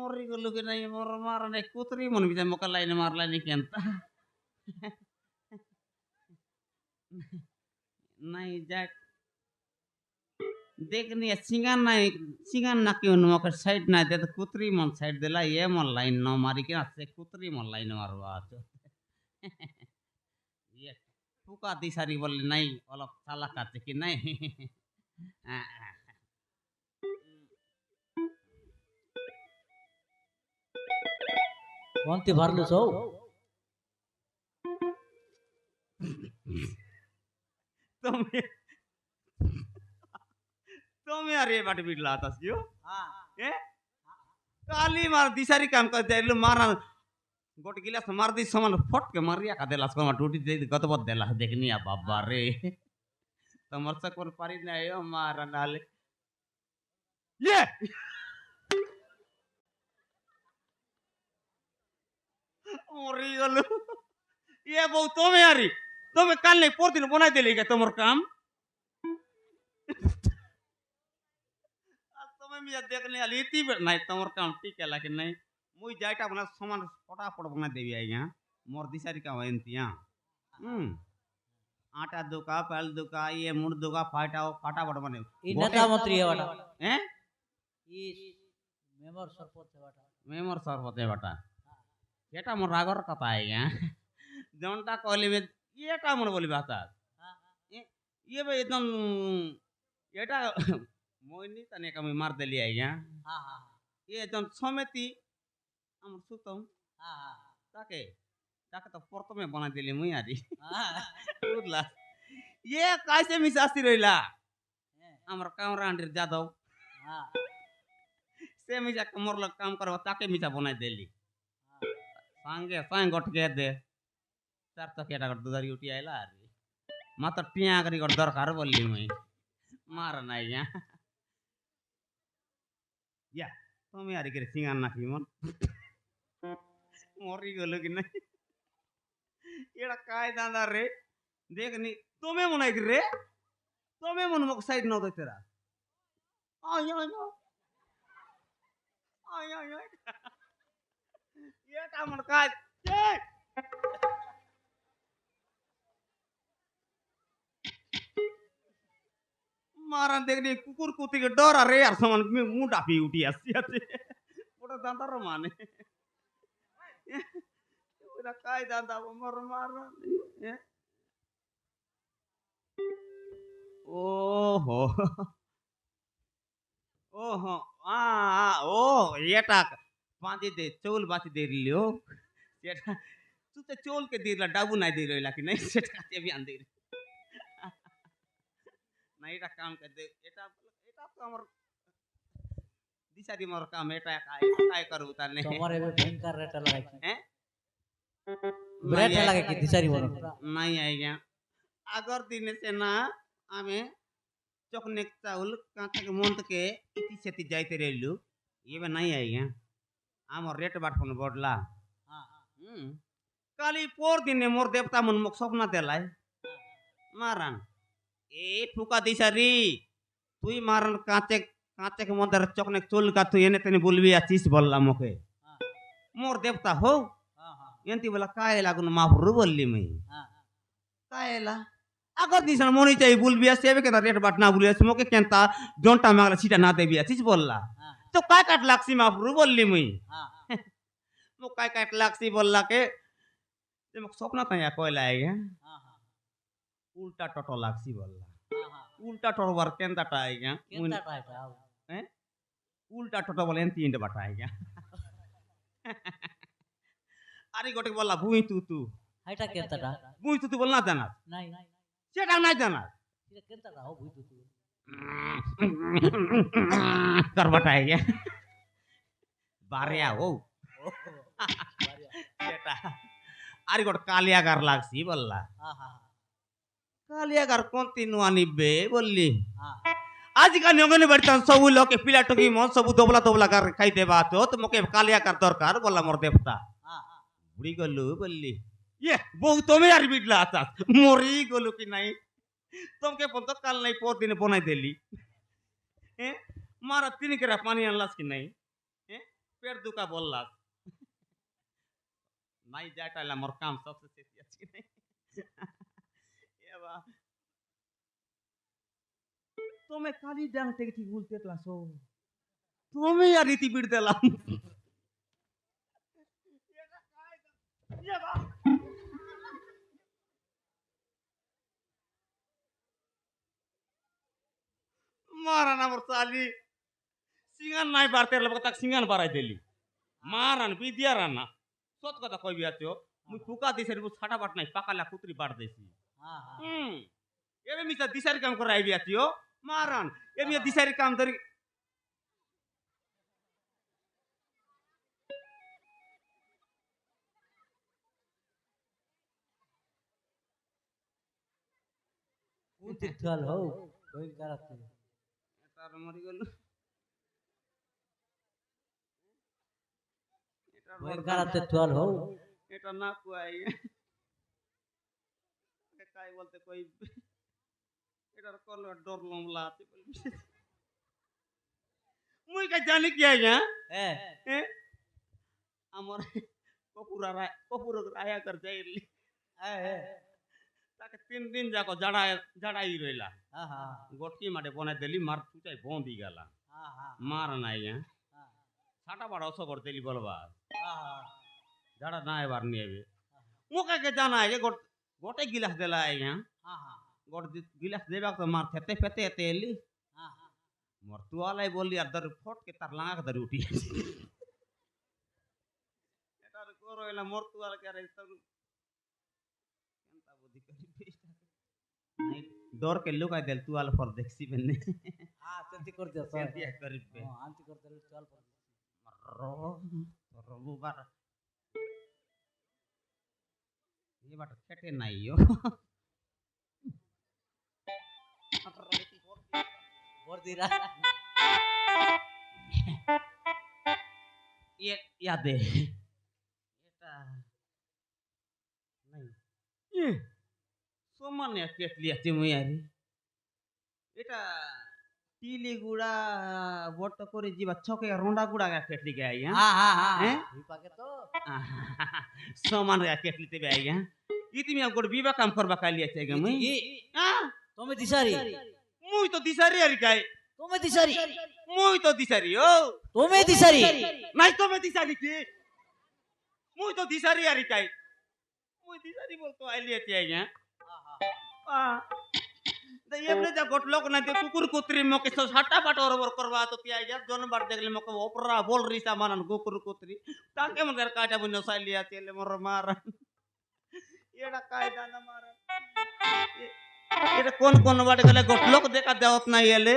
মরি গেল কি নাই মোর মারা নাই কুতরি মন বিজা মোকা লাইনে মারলানি কেনতা নাই যাক देखनी सिंगान ना क्यों मकर साइड ना दे तो कुतरी मन साइड देला ये मन लाइन न मारी के से कुतरी मन लाइन मारवा तो ये फुका दिसारी बोले नहीं अलग साला काटे कि नहीं कोणती भरलो सो तुम्हें तुम्हें अरे बाट बिडला आता क्यों ए काली मार दिसारी काम कर दे मारा गोट गिलास मार दी समान फट के मारिया का देला समा टूटी दे गतबत देला देखनी आ बाबा रे तमर से कोन पारी न आयो मारा नाले ये मरी गलो ये बहु तुम्हें यारी तुम्हें कल नहीं पोर दिन बना देली के तमर काम मिया देखने आली इतनी नहीं तमर काम ठीक है लेकिन नहीं मुई जाइटा बना सामान फटाफट बना देवी आई यहाँ मोर दिसारी का वैंतिया आटा दुका पहल दुका ये मुड़ दुका फटाफट बने ई नेता मंत्री है बटा हैं ई मेमर सरपंच है बटा येटा मोर रागर कथा है यहाँ जनता कहली में येटा मोर बोली बात ये भाई एकदम येटा मोइनी तने कमी मार देली आई यहाँ ये जन समेती हम सुतम ताके ताके तो पोर्तो में बना देली मुई आरी उरला ये कैसे मिसास्ती रहिला हमर कामरा अंडर जादव से मिसा मोर लग काम करवा ताके मिसा बना देली सांग गट के दे चार चकेटा गट दुधारी उठी आइला आरी मात्र टिया करी गट दरकार बोलली मुई मार नाही यहाँ या तुम्हें यार के सिंगान ना की मन मरी गलो कि नहीं एड़ा काय दादा रे देख नी तुम्हें मन आइक रे तुम्हें मन मक साइड न दो तेरा आय ये का मन काय मारा देखने कुकुर कुत्ते के डर अरे यार सामान में मुंह डापी उठी आसी आते पूरा दांता रो माने पूरा काय दांता वो मर मार ओहो ओहो आ ओ ये टाक पांचे दे चौल बाती दे लियो सेटा तू तो चौल के दे ला डाबू नहीं दे रही कि नहीं सेटा के भी आंदे नहीं এটা কাম कर दे এটা তো আমার দিশারি মোর কাম এটা কাই করু তানে তোমারে भी भयंकर रेट लगा की हैं रेट लगा की दिसारी बोलो नहीं आएगा अगर दिन से ना आमे चकने चाउल कांटे के मंत के इति सेति जाइते रहलु ये नहीं आएगा आमर रेट बाट कोन बडला हां काली पोर दिन मोर देवता मन मुख सपना देलाय मारन ए फुका दिसारी तुई मारन कांचे के मंदर चकने चोल का तू एने तने बोलबी आचिस बोलला मके मोर देवता हो एंती बोला काय लागुन माफरु बोलली मई कायला अगर दिसन मोनी चाहिए बोलबी सेवे के रेट बाट ना बोलिया मके केनता जोंटा मागला सीटा ना देबी आचिस बोलला तो काय काट लाक्सी माफरु बोलली मई मो काय काट लाक्सी बोलला के ते मक सपना तया कोयला आएगा उल्टा टटो लाक्सी बोलला उल्टा टटो वर केनता टाइगा केनता टाइगा हैं उल्टा टटो बोले एंती इंड बटाएगा अरे गोटे बोलला भूई तू हाइटा केनता टा भूई तू बोलना जाना नहीं सेटा नहीं जाना ये केनता टा हो भूई तू कर बटाएगा बारिया हो सेटा अरे गोटे कालियागार लाक्सी बोलला कालियागार कौन तीनुआ निबे बोलली आज का नियोगने बैठता सब लोग के पिला टोकी मन सब दोबला कर खाई देबा तो मके कालियागार दरकार बोला मोर देवता बुड़ी गलु बोलली ये बहु तुम्हें यार बिडला आता मोरी गलु कि नहीं तुमके पन तो कल नहीं पोर दिन बनाई देली हैं मारा तीन केरा पानी अनलास कि नहीं हैं পেট দুকা বললাস নাই যাটাইলা মোর কাম সবসে শেষি আছে নাই এবা তুমি কালি ডাং থেকে ঠিক বলতে ক্লাসো তুমি আর রীতি বিড় দিলাম মারান আমার চালি সিঙ্গান নাই বাড়তে লোক তাক সিঙ্গান বাড়াই দিলি মারান বিদিয়া রান্না সত কথা কইবি আছো মুই ফুকা দিছে ছাটা বাট নাই পাকালা কুতরি বাড় দেছি হ্যাঁ হ্যাঁ এবে মিছা দিশারি কাম করে আইবি আছো মারান এমি দিশারি কাম ধরি কোন তীর্থল হও কই কারাতে তার মরি গেল কই কারাতে তোল হও এটা না কুয়াই কাই বলতে কই এটার কল ডরলম লাতে বলবি মুই কা জানি কি আইয়া হ্যাঁ আমার কপুর রায়া কর যাইলি হ্যাঁ তাকে 3 দিন যাকো জাড়াই রইলা হ্যাঁ হ্যাঁ গোটকি মাঠে বনাই দেলি মার চুচাই বন্দি গেলা হ্যাঁ মার নাই হ্যাঁ ছাটা বাড়া অসবর দেলি বলবা হ্যাঁ যারা না এবার নিয়ে মুখাকে জানাই যে গোটে গিলাস দিলা আইয়া হ্যাঁ গোট গিলাস দেবা তো মার খেতে পেতে এতে এলি হ্যাঁ মোর তুয়ালাই বললি আর ধর ফটকে তার লাঙা ধরে উঠি এটার কর হইলা মোর তুয়াল কে আর তোর কেনতা বুদ্ধি করি ডর के लुकाई देल तुआल पर देखसी बन्ने হ্যাঁ চলতি কর দিও তো সেন্তিয়া করিবে আনতি কর দিলে চল পর রবিবার ये बाट खेटे नहीं यो ভর দিরা ये याद है এটা नहीं ये सोमाने केटली আছে মই আরি এটা টিলি গুড়া বট করে জিবা ছকে রোন্ডা গুড়া কেটলি গে আই হ্যাঁ হ্যাঁ হ্যাঁ हैं বিপাকে তো सोमान गा केटली ते आई हैं इतमी अब गोड़ विवाह काम करबा काली আছে গে মই हां তুমি দিশারি মুই তো দিশারি আরি গায় তুমি দিশারি মুই তো দিশারি ও তুমি দিশারি নাই তো মে দিশারি কি মুই তো দিশারি আরি গায় মুই দিশারি বলতো আইলি আছে আই हैं हां तो ये अपने जा गोट लोग ना दे कुकुर कुतरी मके सो साटा बाट और करवा तो तिया जा जन बार देखले मके ओपरा बोल रही सा मानन कुकुर कुतरी ताके मन घर काटा बुनो सालिया तेले मोर मार एडा कायदा ना मार ये कौन कौन बाटे गले गोट लोग देखा देवत ना येले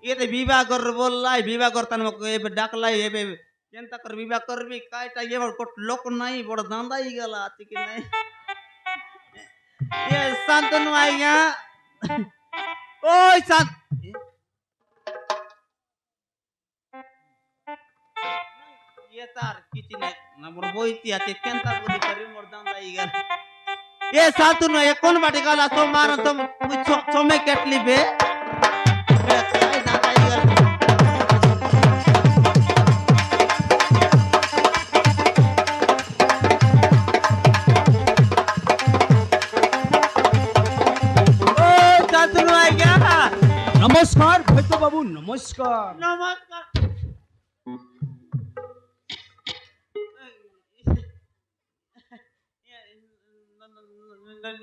ये ते विवाह कर बोलला विवाह करतन मके ए डाकला ए केनता कर विवाह करबी कायटा ये गोट लोक नहीं बड़ दांदा ही गेला आती कि नहीं ये शांतनु आइया ओय शांत ये तार किछि नै नंबर बोइती आते केनता बुद्धि करी मोर दांदा ही गेल ये शांतनु ये कोन बाटे गला तो मार तो सोमे केटली बे काय दांदा ही गेल नमस्कार भैतो बाबू नमस्कार नमस्कार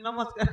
नमस्कार